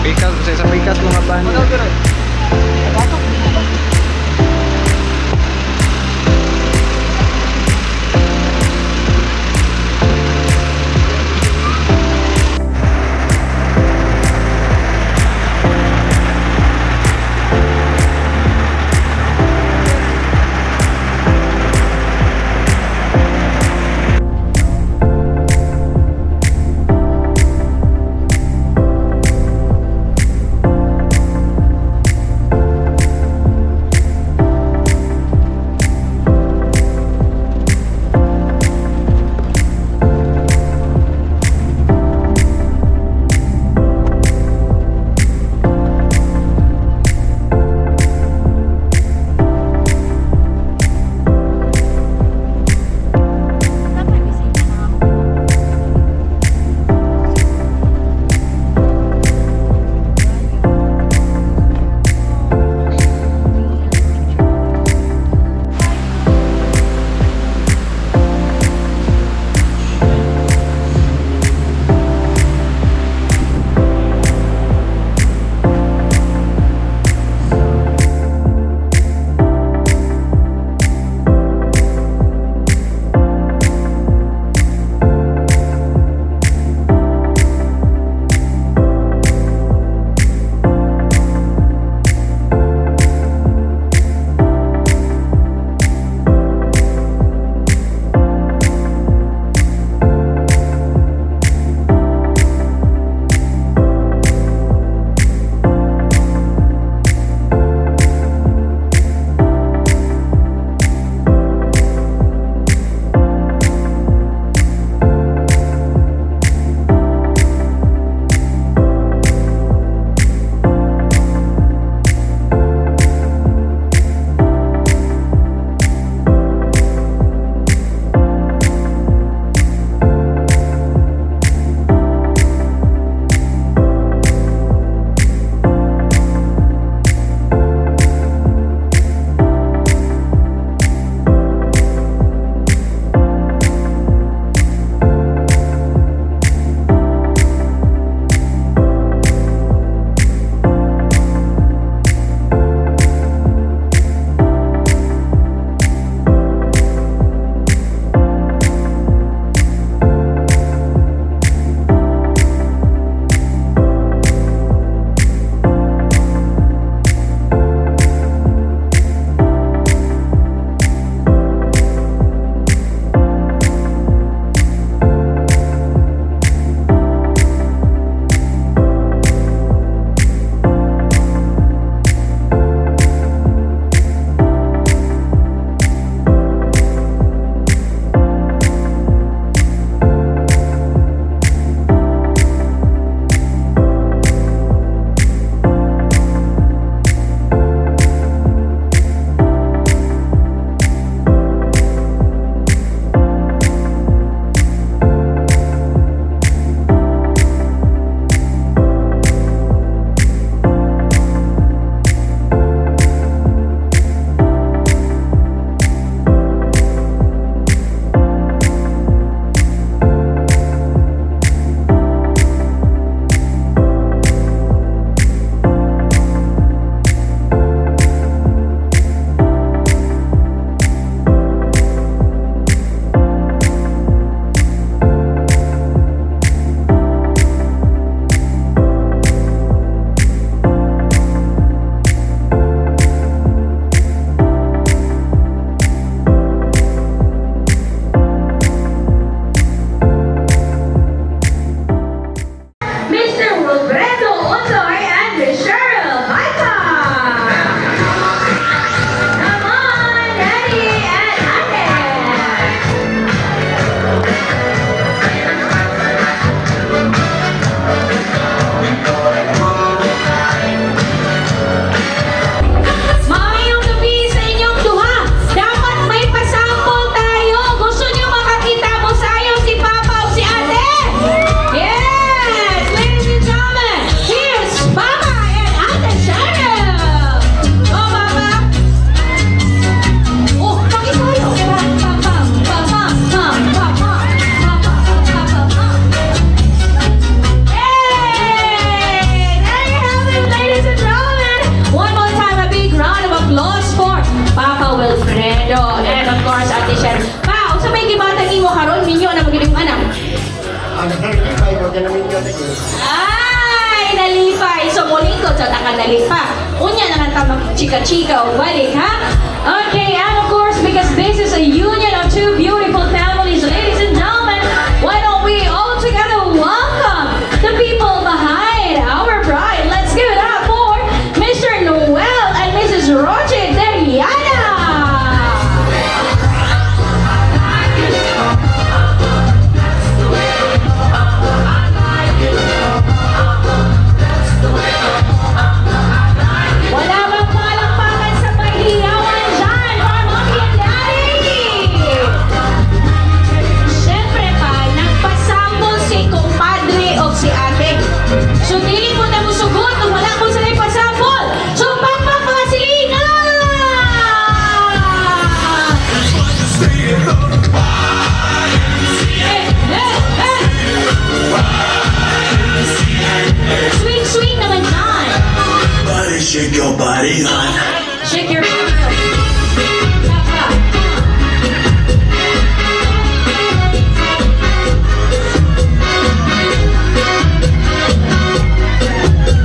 Pikas, sa pikas mga bani. Ay, nalipay. So, muling ko, so nakanalipa. Unya na nga tamang chika-chika o balik, ha? Okay, and of course, because this is a union of two beautiful families, ladies and gentlemen, why don't we all together welcome the people behind our bride. Let's give it up for Mr. Noel and Mrs. Roger Deriana. Wala bang palakpakan sa paghiyawan dyan, Mahogany and Daddy? Siyempre pa, nagpasample si kumpadre o si ate. So, dili po na musugot kung wala po sila ipasample. So, pakpak mga silina! Swing, swing naman dyan. Body, shake your body, hon. Shake your body. Tapa.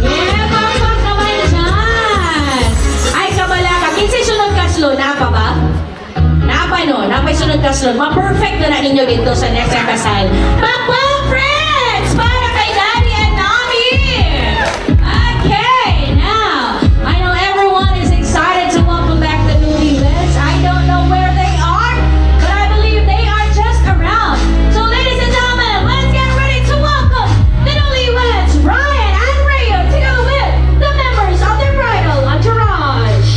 Yeah, pakpak naman dyan. Ay, kabala ka. Kinsay sunod kaslo? Napa ba? Napa no? Napa'y sunod kaslo. Ma-perfect na na ninyo dito sa next kasal. Pakpak, friends! Para kay Daddy and Mommy! Okay, now, I know everyone is excited to welcome back the newlyweds. I don't know where they are, but I believe they are just around. So, ladies and gentlemen, let's get ready to welcome the newlyweds, Brayan and Rhea, together with the members of their bridal entourage.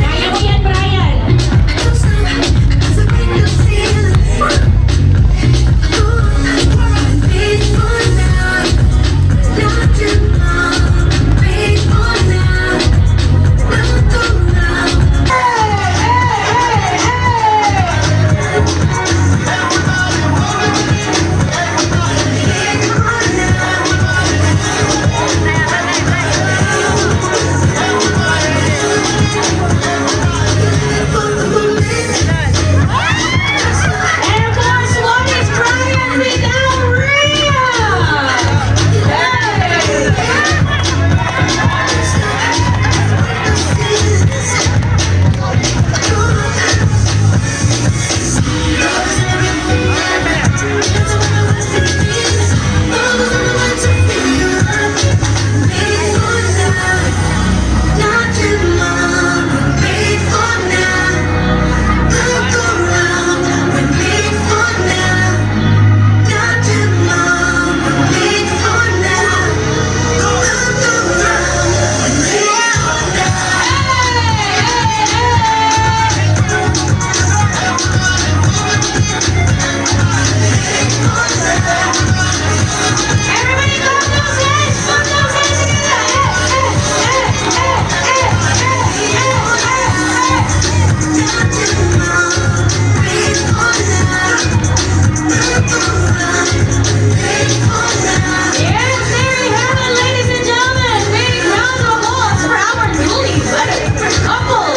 Kaya mo yan, Brayan. And of course, what is Brayan without Rhea? Everybody clap those hands! Clap those hands Yes, there you have it, ladies and gentlemen. Big round of applause for our newlywed couple.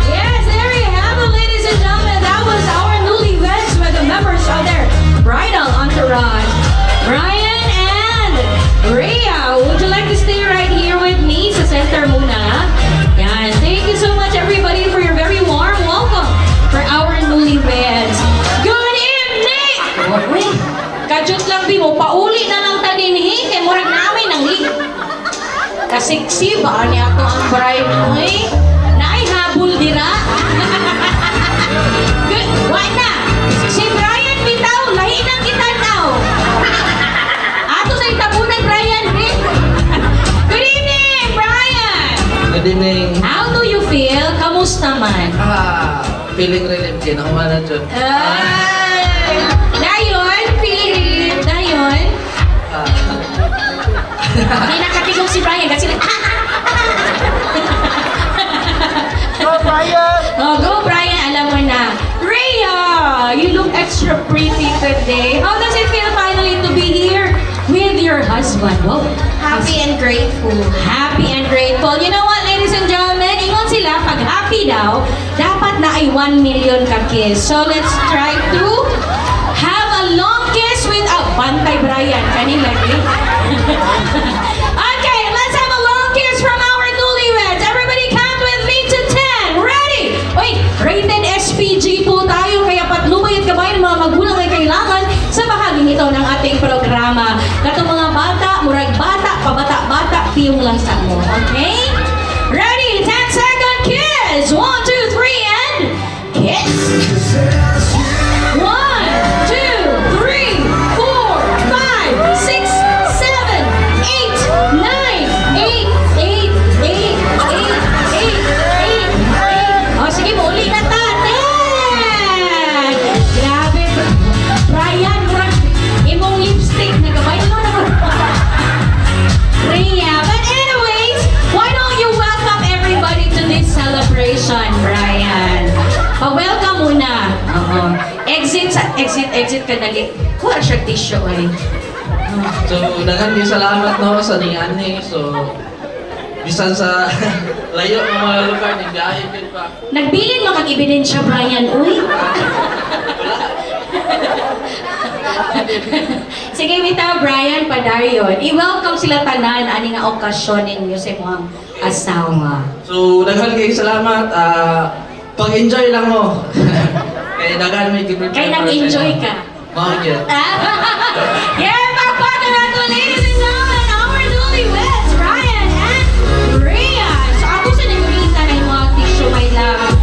Yes, there you have it, ladies and gentlemen. That was our newlyweds with the members of their bridal entourage, Brayan and Rhea. Would you like to stay right here with me sa center muna? Yan. Thank you so much, everybody, for your very warm welcome for our newlyweds. Good evening! Uy, kajut lang di mo, pauli na lang taninhi, kay murag namin ang kasiksi ba niya to ang bride mo eh? Naihabol dira. Good, why na? Si Brayan bitaw, lahi ng kitanaw. Ato sa itabunan, Brayan, eh? Good evening, Brayan! Good evening. How do you feel? Kamusta man? Feeling relieved din. Ako man dyan. Ay! Dayon, feeling relief. Dayon. May nakatigong si Brayan kasi Go, Brian! Oh, go Brayan, alam mo na. Rhea, you look extra pretty today. How does it feel finally to be here with your husband? Wow. Happy and grateful. Happy and grateful. You know what, ladies and gentlemen? Ingon sila, pag happy daw, dapat na ay 1 million ka-kiss. So let's try to have a long kiss with Bantay Brayan. Kanilang. Okay, let's have a long kiss from our newlyweds. Everybody count with me to 10. Ready? Wait, rated SPG po tayo, kaya patnubayad ka ba yung mga magulang ay kailangan sa bahaging ito ng ating programa. Katong mga bata, murag bata, pabata-bata, piyong lang sa mo. Okay? Ready? 10-second kiss! 1, 2, 3, and kiss! 1, 2, 3, 4, 5, 6, 7, 8, 9, 8, 8, 8, 8, 8. O, sige mo, uli na tatin! Grabe, Brayan, murag imong lipstick, nagabay mo na Rhea. But anyways, why don't you welcome everybody to this celebration, Brayan? Pa-welcome muna. Exit ka dali. Kuha siya tissue ay. So, daghan kayo salamat no sa ningani. So, bisan sa layo ng mga lugar, nagbiyahe din pa. Nagbilin mo kang ebidensya, Brayan, uy. Sige, bitaw, Brayan, padaryon. I-welcome sila tanan, ani nga okasyon ninyo sa mga asawa. So, daghan kayo salamat. Pag-enjoy lang mo. Kaya daghan may giveaway. Kaya nag-enjoy ka. Mahogany. Yeah, pagpapagalato, ladies and gentlemen, our newlyweds, Brayan and Rhea. So, ako sa nagulita na yung mga tissue, my love.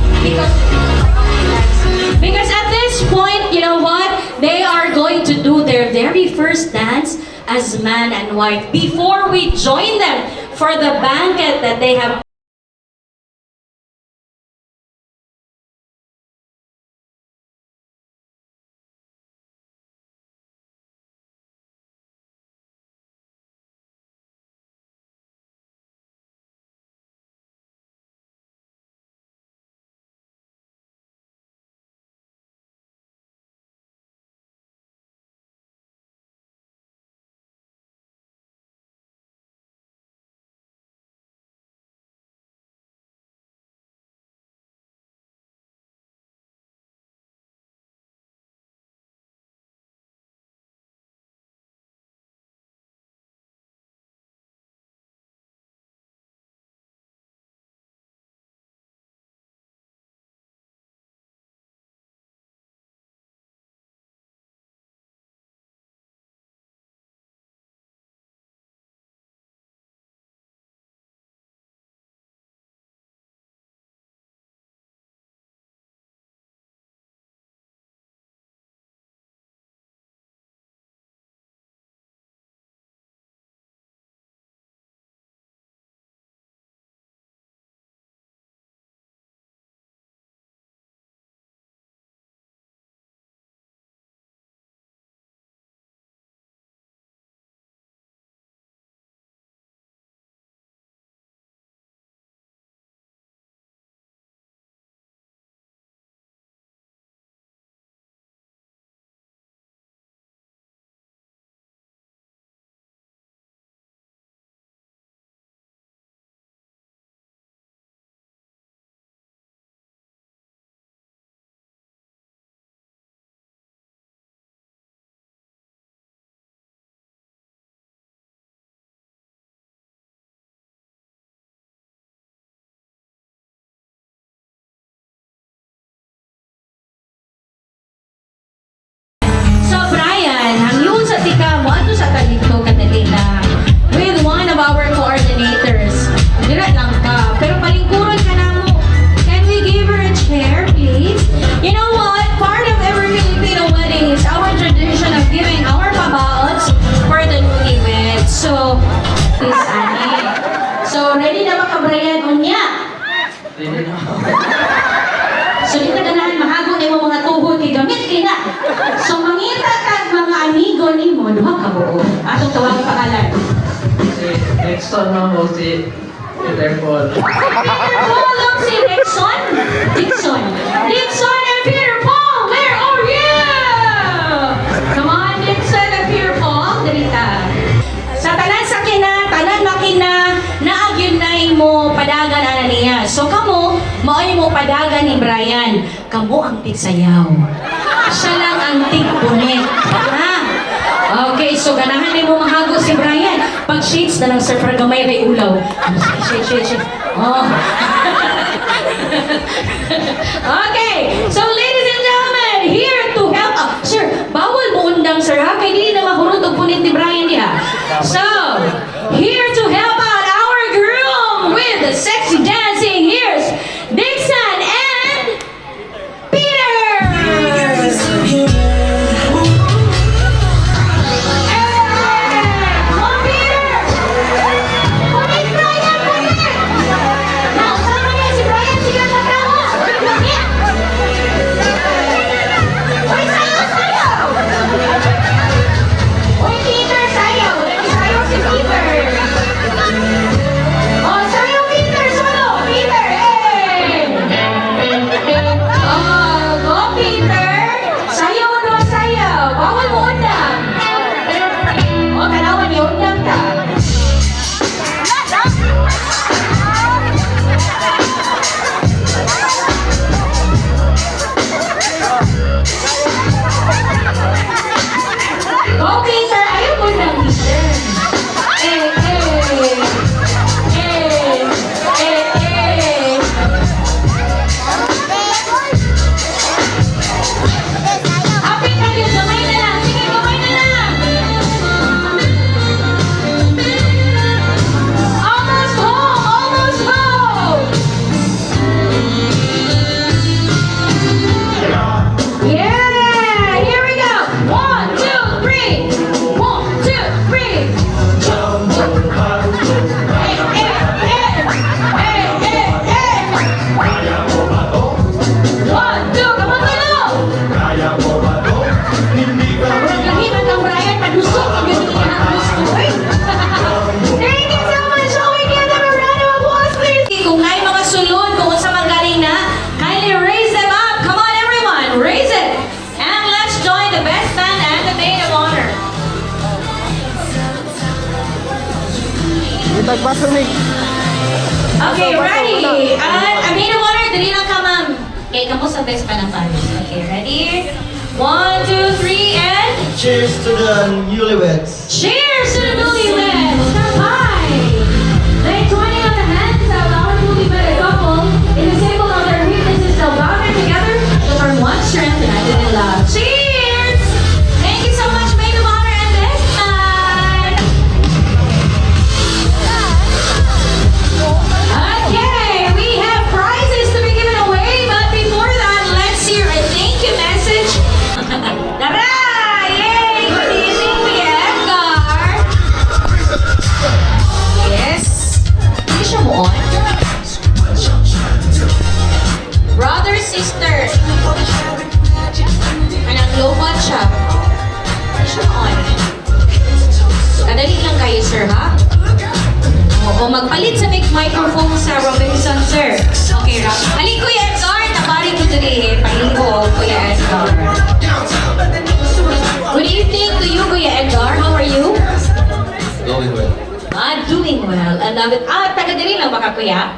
Because at this point, you know what? They are going to do their very first dance as man and wife before we join them for the banquet that they have. So dito ganahan mahagong imo mga tuhod kay gamit kay na. So mangita kag mga amigo nimo duha ka buo. Atong tawag pangalan. Si Nexon mo si Peter Paul. Peter Paul lang si Dixon. Dixon and Peter Paul, where are you? Come on, Dixon and Peter Paul, dali ta. Sa tanan sa kina, tanan Maoy mo padagan ni Brayan. Kamo ang tigsayaw. Siya lang ang tigpunet. Ha? Okay, so ganahan din mo mahago si Brayan. Pag shades na lang, sir, para gamay kay ulaw. Shade. Oh. Okay, so ladies and gentlemen, here to help out. Sir, bawal mo undang, sir, ha? Kaya hindi na mahurot ang punit ni Brayan niya. So, here to help out our groom with the sexy dancing, here's Dixon and Peter! Okay, ready? Maid of honor, dali lang ka, ma'am. Okay, kamu sa best pa ng Paris. Okay, ready? 1, 2, 3, and... Cheers to the newlyweds. Cheers to the newlyweds! Bye! They're joining on the hands of our newlywed couple in the symbol of their witnesses of honor together to form one strength united in love. Cheers! Thank you so much, Maid of honor, and best man! Okay, we have prizes to be given away, but before that, let's hear a thank you message. Tara! Yay! Good evening, Kuya Edgar! Yes. Hindi siya mo on? Brother, sister. Anong lobat siya? Hindi siya on. Kadali lang kayo, sir, ha? Oo, magpalit sa mic microphone sa Robinson, sir. Okay, Rob. Ali, Kuya Edgar, nabari ko today. Pahingo, Kuya Edgar. Good evening to you, Kuya Edgar. How are you? Going well. Doing well. I love it. Taga-diri lang baka, Kuya?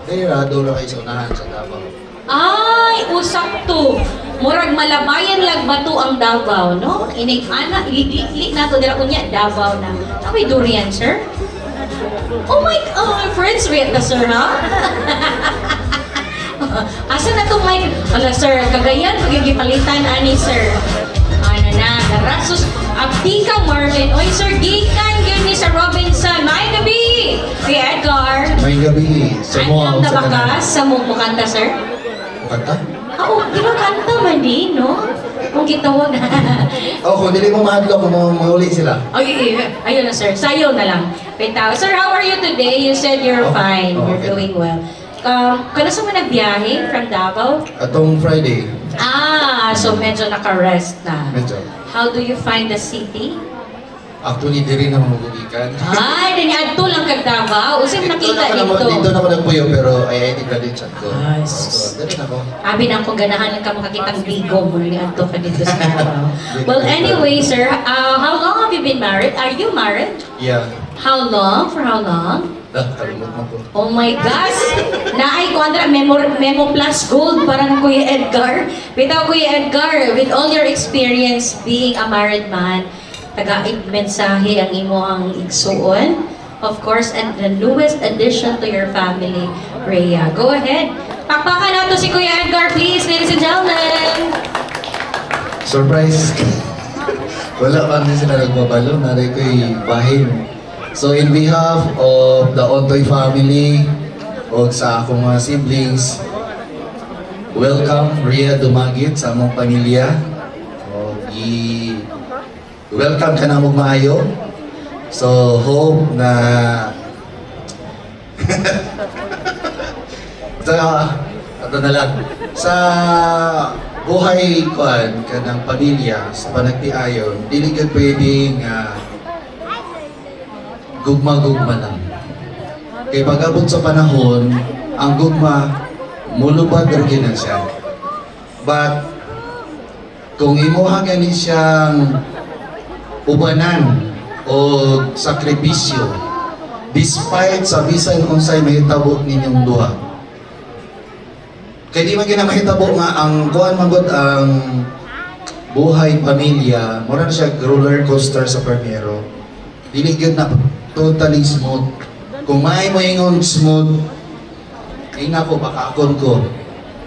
Kaya doon na kayo sa unahan sa Davao. Ay, usap to. Murag malabayan lag bato ang Davao, no? Inig-ana, ili na to dira kunya, Davao na. May durian, sir? Oh my friends with the sir, ha? Asa na itong mic? Wala, sir, kagayan, pagigipalitan, ani, sir. Ano na, narasos, abdika, Marvin. Oy, sir, gikan, yun ni sa Robinson. May gabi! Kuya Edgar. May gabi sa mo Anong nabakas sa mong kanta, sir? Kanta? Oo, di ba kanta man din, no? Kung kitawag na. Kung hindi mo mahadlo, kung mahuli sila. Ay, ayun na, sir. Sayo na lang. Pitaw. Sir, how are you today? You said you're fine. You're okay. doing well. Kano sa mo nagbiyahe from Davao? Atong Friday. So medyo naka-rest na. Medyo. How do you find the city? Actually, di rin naman magugikan. Ay, diniadto lang kag Davao. Usay nakita Dito dito. na ako nagpuyo, pero ay ID credit chat ko. Nice. So, di rin ako. Abi na ako ganahan lang ka makakitang bigo mo diniadto ka dito sa Davao. Well, anyway, sir, how long have you been married? Are you married? Yeah. How long? For how long? Kalimut mo ko. Oh my gosh! Naay ko, Andra, Memo Plus Gold, parang Kuya Edgar. Bitaw, Kuya Edgar, with all your experience being a married man, tagaig mensahe ang imo ang igsuon. Of course, and the newest addition to your family, Rhea. Go ahead. Pakpakan nato si Kuya Edgar, please, ladies and gentlemen. Surprise! Wala man din sila nagpapalo, naray ko'y bahin. So in behalf of the Ontoy family, o sa akong mga siblings, welcome Rhea Dumagit sa among pamilya. O, welcome ka na mong maayo. So hope na ito na lang. Sa buhay kuan kanang pamilya sa panagtiayon, dili gyud pwedeng gugma-gugma lang. Kay pag-abot sa panahon, ang gugma mulubad rin na siya. But kung imuha gani siyang ubanan o sakripisyo, despite sa bisan unsay mahitabo ninyong duha, kaya di man mahitabo nga ang kuan magod ang buhay pamilya, mura na siya roller coaster sa permero. Dili gyud na totally smooth. Kung may mo ingon smooth, ay nako baka akon ko.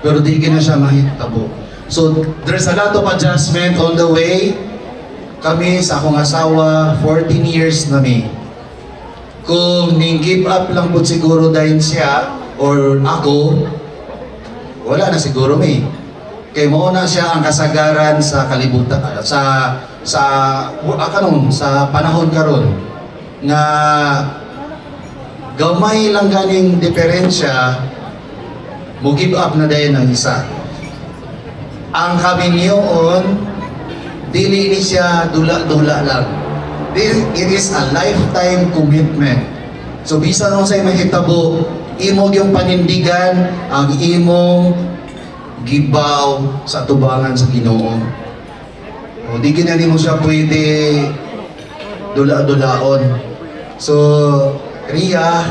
Pero di gyud na siya mahitabo. So there's a lot of adjustment on the way. Kami sa akong asawa, 14 years na mi. Kung ning-give up lang po siguro dahil siya or ako, wala na siguro mi. Kay mo na siya ang kasagaran sa kalibutan, sa panahon karon nga gamay lang ganing diferensya, mo give up na dahil ng isa. Ang kami niyoon, dili ni siya dula-dula lang. It is a lifetime commitment. So bisan mo sa'yo mahitabo, imog yung panindigan, ang imong gibaw sa tubangan sa Ginoo. O di ginani mo siya pwede dula-dulaon. So, Rhea,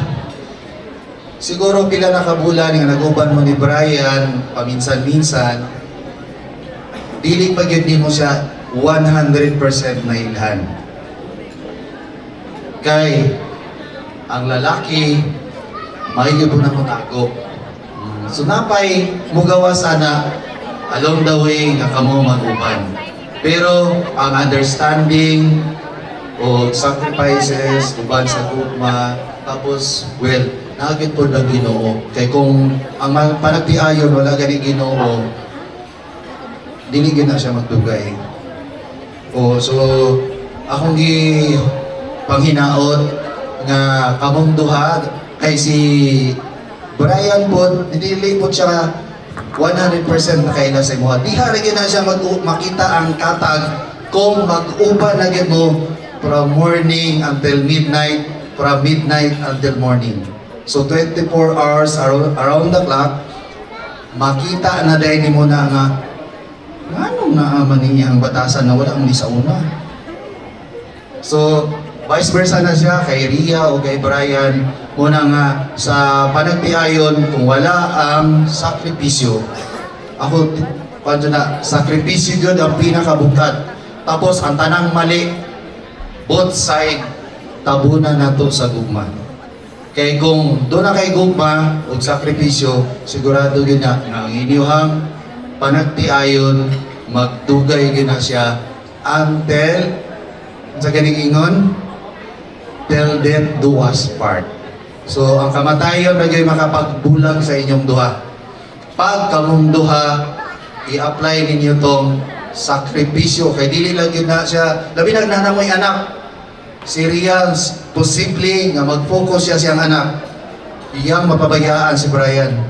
siguro pila na kabulan nga nag-uban mo ni Brayan, paminsan-minsan, dili pa gyud nimo siya 100% na ilhan. Kay ang lalaki mahigit po na mutagop. So napay mugawa sana along the way nga kamo mag-uban. Pero ang understanding o sacrifices uban sa gugma, tapos well nagit po na Ginoo. Kay kung ang panagtiayon wala gani Ginoo, dili gyud na siya magdugay. So akong panghinaot nga kamong duha kay si Brayan po, dili po siya 100% nakaila sa imo. Diha ra gyud na siya makita ang katag kung mag-uban na gyud mo from morning until midnight, from midnight until morning. So 24 hours around the clock, makita na dahil nimo na nga anong naaman niya ang batasan na wala muli sa una. So vice versa na siya kay Rhea o kay Brayan. Muna nga sa panagtiayon, kung wala ang sakripisyo, ako kung na sakripisyo yun ang pinakabukat. Tapos ang tanang mali, both side tabunan na to sa gugma. Kaya kung doon na kay gugma o sakripisyo, sigurado yun na ang inyong panagtiayon, magdugay yun na siya until sa ganing ingon, till death do us part. So, ang kamatayon na kayo makapagbulag sa inyong duha. Pag kamong duha, i-apply ninyo tong sakripisyo. Kaya dili lang yun na siya, labi nagnana mo'y anak. Si Rhea, posible nga mag-focus siya siyang anak. Iyang mapabayaan si Brayan.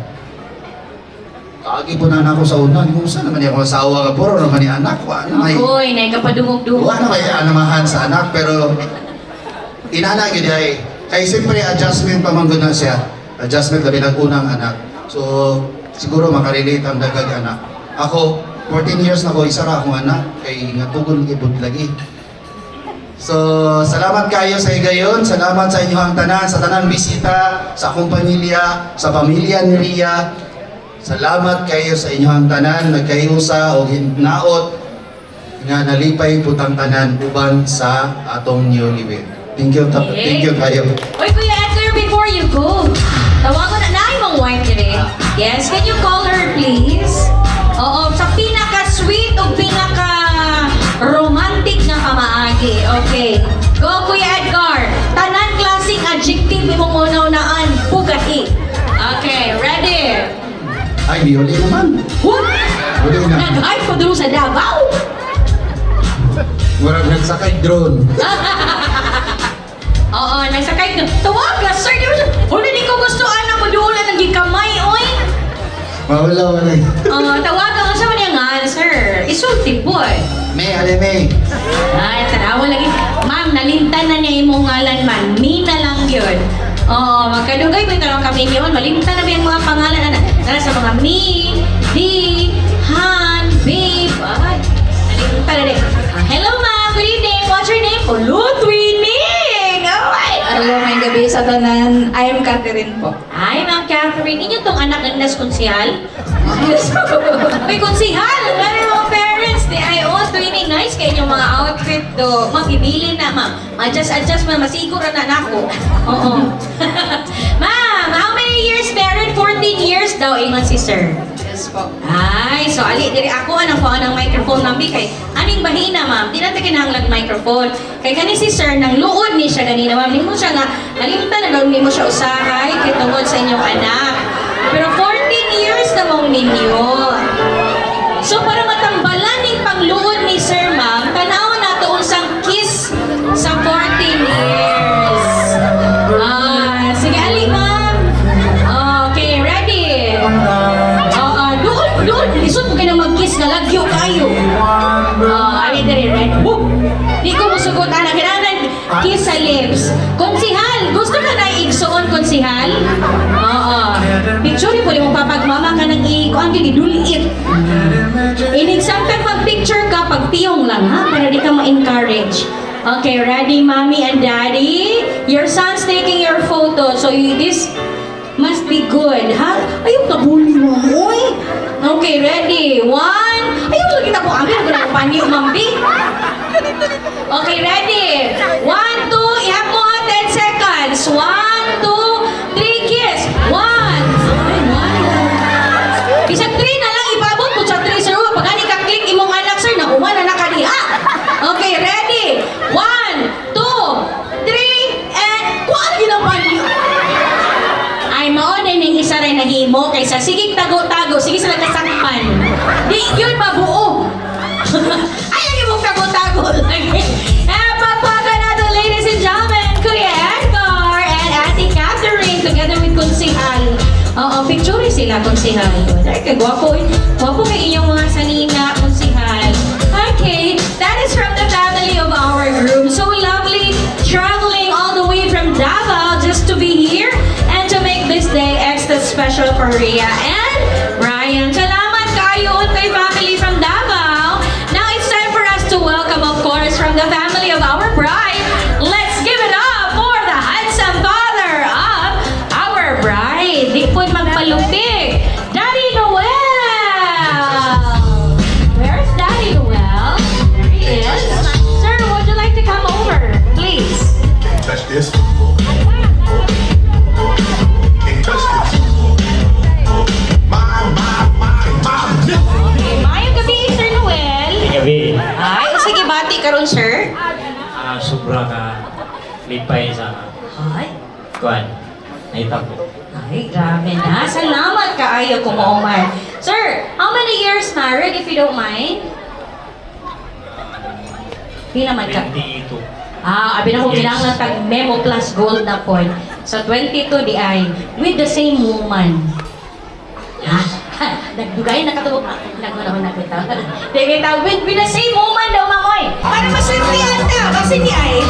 Kaagi po na ako sa unan. Kung saan naman ako asawa ka puro naman ni anak. Wala may... Uy, nagkapadungog-dungog. Wala may anamahan sa anak. Pero inana yun ay. Kaya siyempre adjustment pa man na siya. Adjustment labi ng unang anak. So siguro makarelate ang dagag anak. Ako, 14 years na ko, isa ra akong anak. Kaya nga tugol ibot lagi. So, salamat kayo sa higayon. Salamat sa inyong tanan, sa tanang bisita, sa akong pamilya, sa pamilya ni Rhea. Salamat kayo sa inyong tanan, nagkayusa o hinaot nga nalipay putang tanan uban sa atong newlywed. Thank you kayo. Uy, Kuya Edgar, before you go, tawagan na mong wife today. Yes, can you call her, please? Oo, sa pinaka-sweet o pinaka-romantic na pamaagi. Okay. Go, Kuya Edgar. Tanan klaseng adjective imong unaw-naan. Pugahi. Okay, ready? Ay, di uli naman. What? Uli na. Nag-hype ko doon sa Davao. Murag nagsakay drone. Oo, nagsakay ko. Tawag ka, sir. Wala din ko gusto anak mo doon na naging kamay, oy. Wala. Tawagan ko sa mga nga, sir. Isulti po eh. May, Ay, tanawa lagi. Ma'am, nalintan na niya imong ngalan man. Mina lang yun. Oo, magkadugay ko ito kami yun. Malintan na ba yung mga pangalan na sa mga me, di, han, babe. Ay, nalintan na rin. Hello ma'am, good evening. What's your name? Lutwining! Hello, may gabi sa tanan. I am Catherine po. Ay, Ma'am Catherine, ninyo tong anak ng naskonsyal? May konsihal! Ano yung mga parents? Di ay, twinning nice kayo yung mga outfit do. Magibili na, ma'am. Adjust, masiguro na ako. Oo. Ma'am, how many years married? 14 years daw, man si sir. Yes po. Ay, so ali, diri ako anang kuha ng microphone, ma'am. Kay, aning bahina, ma'am. Di natin kinahanglag microphone. Kay kani si sir, nang luod ni siya ganina, ma'am. Nimo siya nga, halimta na daw nimo siya usahay, kay tungkol sa inyong anak. Pero 14 years na mong ninyo. So, para matambalan ng pangluod ni sir, ma'am, tanaw na to unsang kiss sa 14 years. Sige, ali, ma'am. Okay, ready? Doon, lisod mo kayo mag-kiss na lagyo kayo. Ali, dali, ready? Di ko musugot, anak. Kailangan kiss sa lips. Konsihal, gusto ka na igsoon, konsihal? Picture po, di mo papagmama ka ng kuan yun, iduliit. Inig-samtang pag-picture ka, pagtiyong lang, ha? Para di ka ma-encourage. Okay, ready, mommy and daddy? Your son's taking your photo, so this must be good, ha? Ayaw, tabuli mo, oy! Okay, ready? 1. Ayaw, lagi na po, amin, ako na panyo, mambi. Okay, ready? 1, 2, ihap mo 10 seconds. 1, 2, 3, kiss. 1. Bisag 3 na lang ipabot po sa 3, sir. Pag ani ka-click imong anak, sir, na uman na nakadiha. Okay, ready? 1, 2, 3, and kuhaan ginapan niyo. Ay, maonin yung isa rin nahimo kaysa sige tago-tago, sige sila kasakpan. Di yun mabuo. Ay, lagi mong tago-tago lagi. Pagpaga na to, ladies and gentlemen, Kuya Edgar and Ate Catherine together with Konsihal. Picture sila, Konsihal. Ay, kagwapo. Gwapo kayo inyong mga sanina, Konsihal. Okay, that is from the family of our groom. So lovely, traveling all the way from Davao just to be here and to make this day extra special for Rhea and Brayan. Salamat kayo, Untay family from Davao. Now it's time for us to welcome, of course, from the family of our bride. Let's give it up for the handsome father of our bride. Di po magpalupig. Daddy Noel! Where's Daddy Noel? There he is. Sir, would you like to come over, please? Touch this. Can't touch this. Okay, maayong gabi, Sir Noel. Gabi, Ay, sige, bati ka ron, sir. sobra ka lipay sa Ay, kuan. Naitabo. ay, grabe na. Salamat kaayo kung man. Sir, how many years married, if you don't mind? Di naman ka. 22. Abi na kung Yes. kailangan tag Memo Plus Gold na point. Sa 22 di ay, with the same woman. Ha? nagdugay, nakatulog na. Nagwala nakita. Sige, with the same woman daw, makoy. Para maswintihan ka, kasi di ay.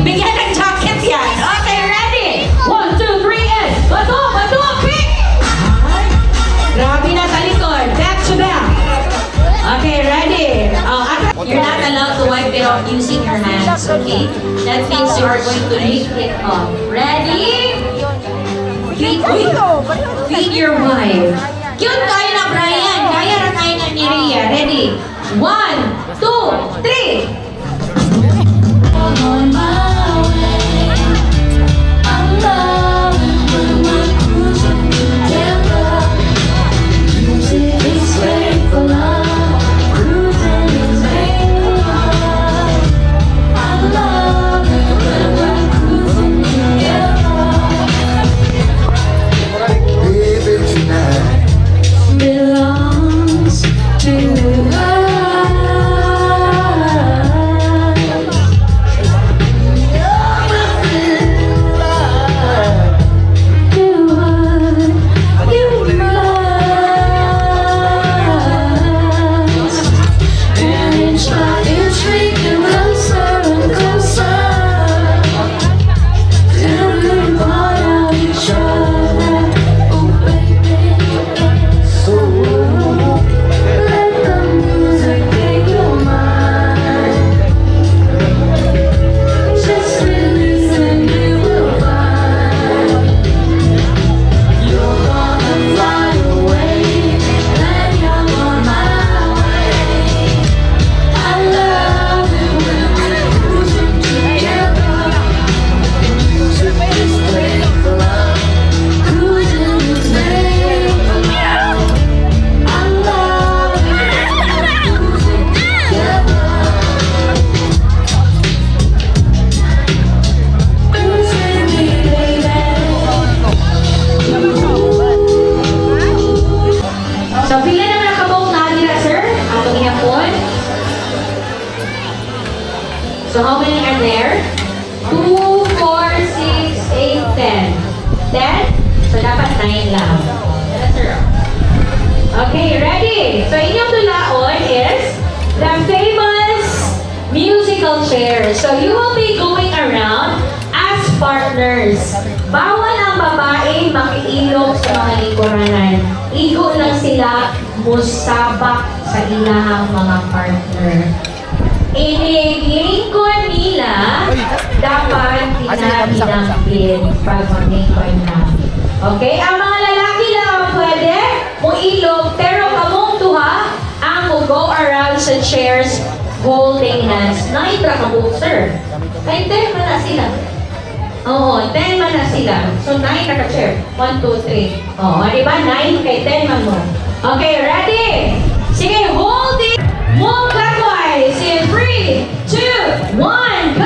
Bigyan ng jacket yan. Okay, ready? 1, 2, 3, and bato, pick! Grabe na talikod. Back to back. Okay, ready? You're not allowed to wipe it off using your hands, okay? That means you are going to lick it off. Ready? Feed your wife. Cute tayo na, Brayan. Kaya na tayo na ni Rhea. Ready? 1, 2, 3. Belongs to So how many are there? 2, 4, 6, 8, 10. 10? So dapat 9 lang. Yes, sir. Okay, ready? So inyong tulaon is the famous musical chair. So you will be going around as partners. Bawal ang babae makiilog sa mga lingkuranan. Igo lang sila musabak sa ilahang mga partner. Inilingkod nila, dapat pinapinampin pag mag-lingkod na. Okay? Ang mga lalaki lang ang pwede muilog, pero kamong tuha ang go around sa chairs holding hands. Naitra ka po, sir. Ay, 10 man na sila. Oo, 10 man na sila. So, 9 na ka-chair. 1, 2, 3. Oo, diba? 9 kay 10 man mo. Okay, ready? Sige, hold it. Move clockwise in 3, 2, 1, go!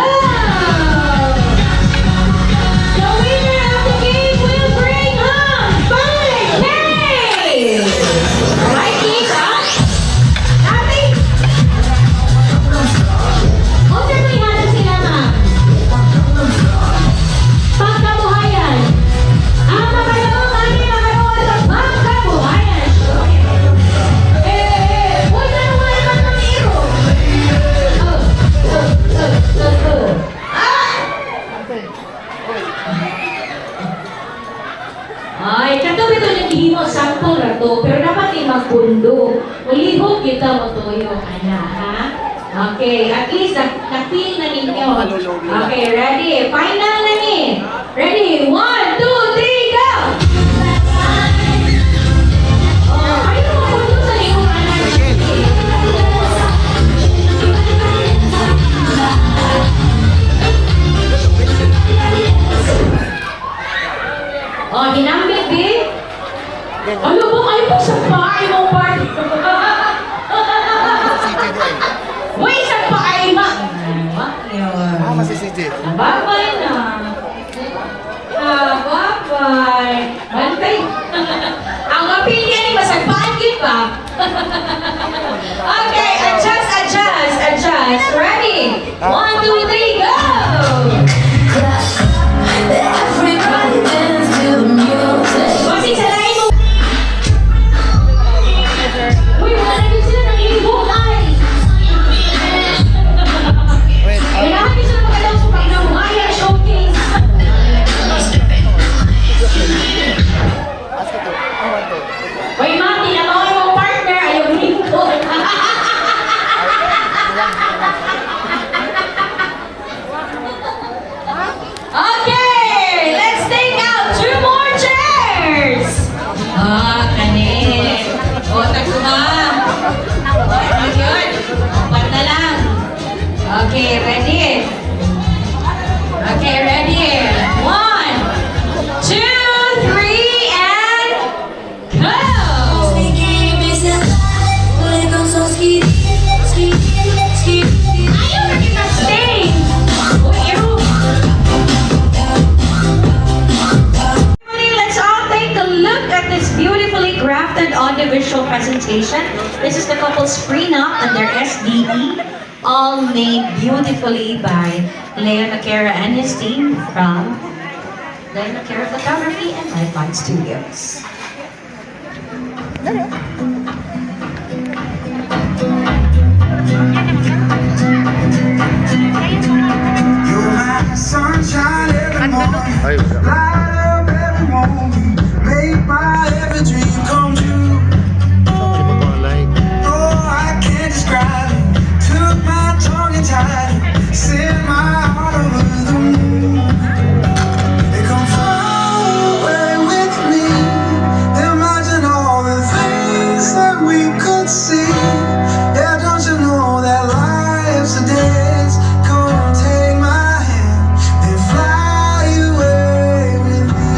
The winner of the game will bring home 5K! Right, Lisa? Nothing? Huwag na may hanap sila, ma'am. Pagkabuhayan. Ang makalawang ani nakarawa sa pagkabuhayan. Huwag na naman naman ng iro. Ay, katubi ito yung himo saktong rato, pero dapat ay magpundo. Ulihog kita mo tuyo, ana, ha? Okay, at least na-feel na ninyo. Okay, ready? Final na ni. Ready? 1, 2, 3, go! Oh, ayaw mo pundo sa likong anak. Oh, hinambit, di? Ano ba kayo po sa paay mo, party? Uy, sa paay ma! Yun. Masih CJ. Bye-bye na. Bye-bye. Bantay. Ang mapilya ni masagpaan yun ba? Okay, adjust. Ready? 1, 2, 3, go! Everybody dance to the music. Bossing, salain mo. Okay, ready? Okay, ready? 1, 2, 3, and go! Ayaw na kita sing! Let's all take a look at this beautifully crafted audiovisual presentation. This is the couple's prenup and their SDE, all made beautifully by Leo Nakera and his team from Leo Nakera Photography and Lifeline Studios. You're my sunshine every morning, light up every moment, make my every dream come true. Oh, I can't describe it. Took my tongue and tied it, sent my heart over the moon. It come fly away with me. Imagine all the things that we could see. Yeah, don't you know that life's a dance? Come take my hand and fly away with me.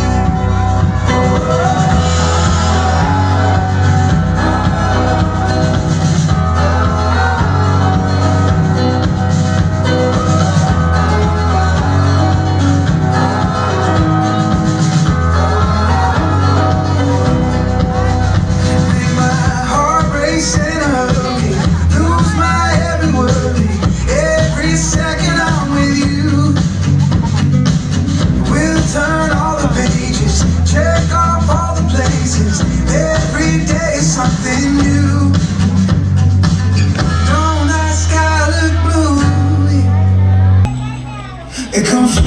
Make my heart race in a hurricane, lose my every word, every second I'm with you. We'll turn all the pages, check off all the places, every day is something new. Don't that sky look blue? It comes